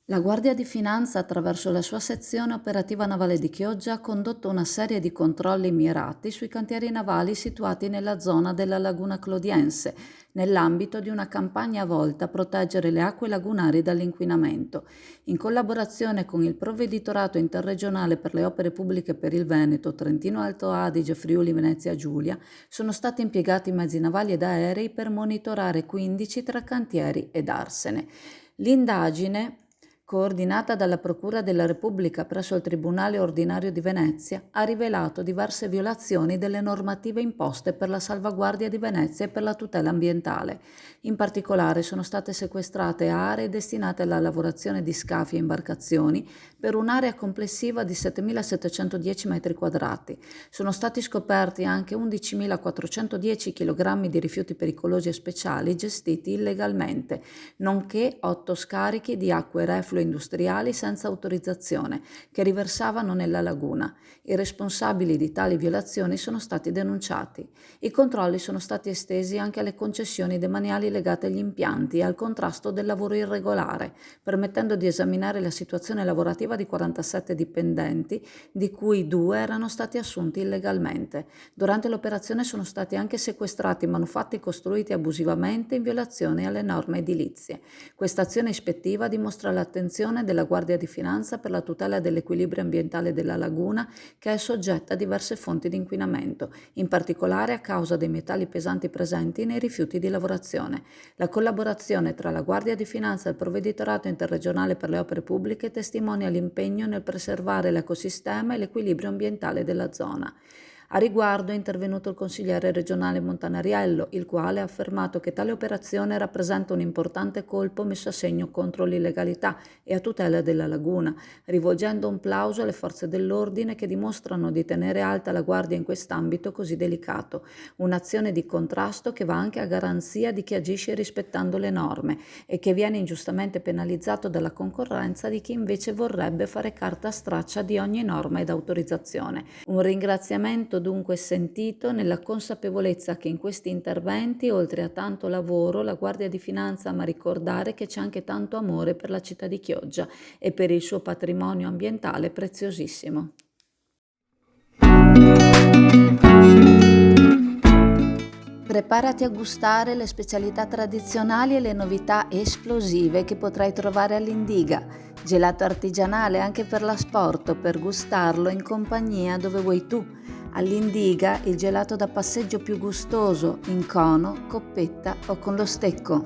La Guardia di Finanza, attraverso la sua sezione operativa navale di Chioggia, ha condotto una serie di controlli mirati sui cantieri navali situati nella zona della Laguna Clodiense, nell'ambito di una campagna volta a proteggere le acque lagunari dall'inquinamento. In collaborazione con il Provveditorato Interregionale per le Opere Pubbliche per il Veneto, Trentino Alto Adige, Friuli Venezia Giulia, sono stati impiegati mezzi navali ed aerei per monitorare 15 tra cantieri ed arsene. L'indagine, coordinata dalla Procura della Repubblica presso il Tribunale Ordinario di Venezia, ha rivelato diverse violazioni delle normative imposte per la salvaguardia di Venezia e per la tutela ambientale. In particolare sono state sequestrate aree destinate alla lavorazione di scafi e imbarcazioni per un'area complessiva di 7.710 m². Sono stati scoperti anche 11.410 kg di rifiuti pericolosi e speciali gestiti illegalmente, nonché 8 scarichi di acque reflue industriali senza autorizzazione che riversavano nella laguna. I responsabili di tali violazioni sono stati denunciati. I controlli sono stati estesi anche alle concessioni demaniali legate agli impianti e al contrasto del lavoro irregolare, permettendo di esaminare la situazione lavorativa di 47 dipendenti, di cui 2 erano stati assunti illegalmente. Durante l'operazione sono stati anche sequestrati manufatti costruiti abusivamente in violazione alle norme edilizie. Questa azione ispettiva dimostra l'attenzione della Guardia di Finanza per la tutela dell'equilibrio ambientale della laguna, che è soggetta a diverse fonti di inquinamento, in particolare a causa dei metalli pesanti presenti nei rifiuti di lavorazione. La collaborazione tra la Guardia di Finanza e il Provveditorato Interregionale per le Opere Pubbliche testimonia l'impegno nel preservare l'ecosistema e l'equilibrio ambientale della zona. A riguardo è intervenuto il consigliere regionale Montanariello, il quale ha affermato che tale operazione rappresenta un importante colpo messo a segno contro l'illegalità e a tutela della laguna, rivolgendo un plauso alle forze dell'ordine che dimostrano di tenere alta la guardia in quest'ambito così delicato, un'azione di contrasto che va anche a garanzia di chi agisce rispettando le norme e che viene ingiustamente penalizzato dalla concorrenza di chi invece vorrebbe fare carta straccia di ogni norma ed autorizzazione. Un ringraziamento dunque sentito nella consapevolezza che in questi interventi, oltre a tanto lavoro, la Guardia di Finanza ama ricordare che c'è anche tanto amore per la città di Chioggia e per il suo patrimonio ambientale preziosissimo. Preparati a gustare le specialità tradizionali e le novità esplosive che potrai trovare all'Indiga. Gelato artigianale anche per l'asporto, per gustarlo in compagnia dove vuoi tu. All'Indiga il gelato da passeggio più gustoso, in cono, coppetta o con lo stecco.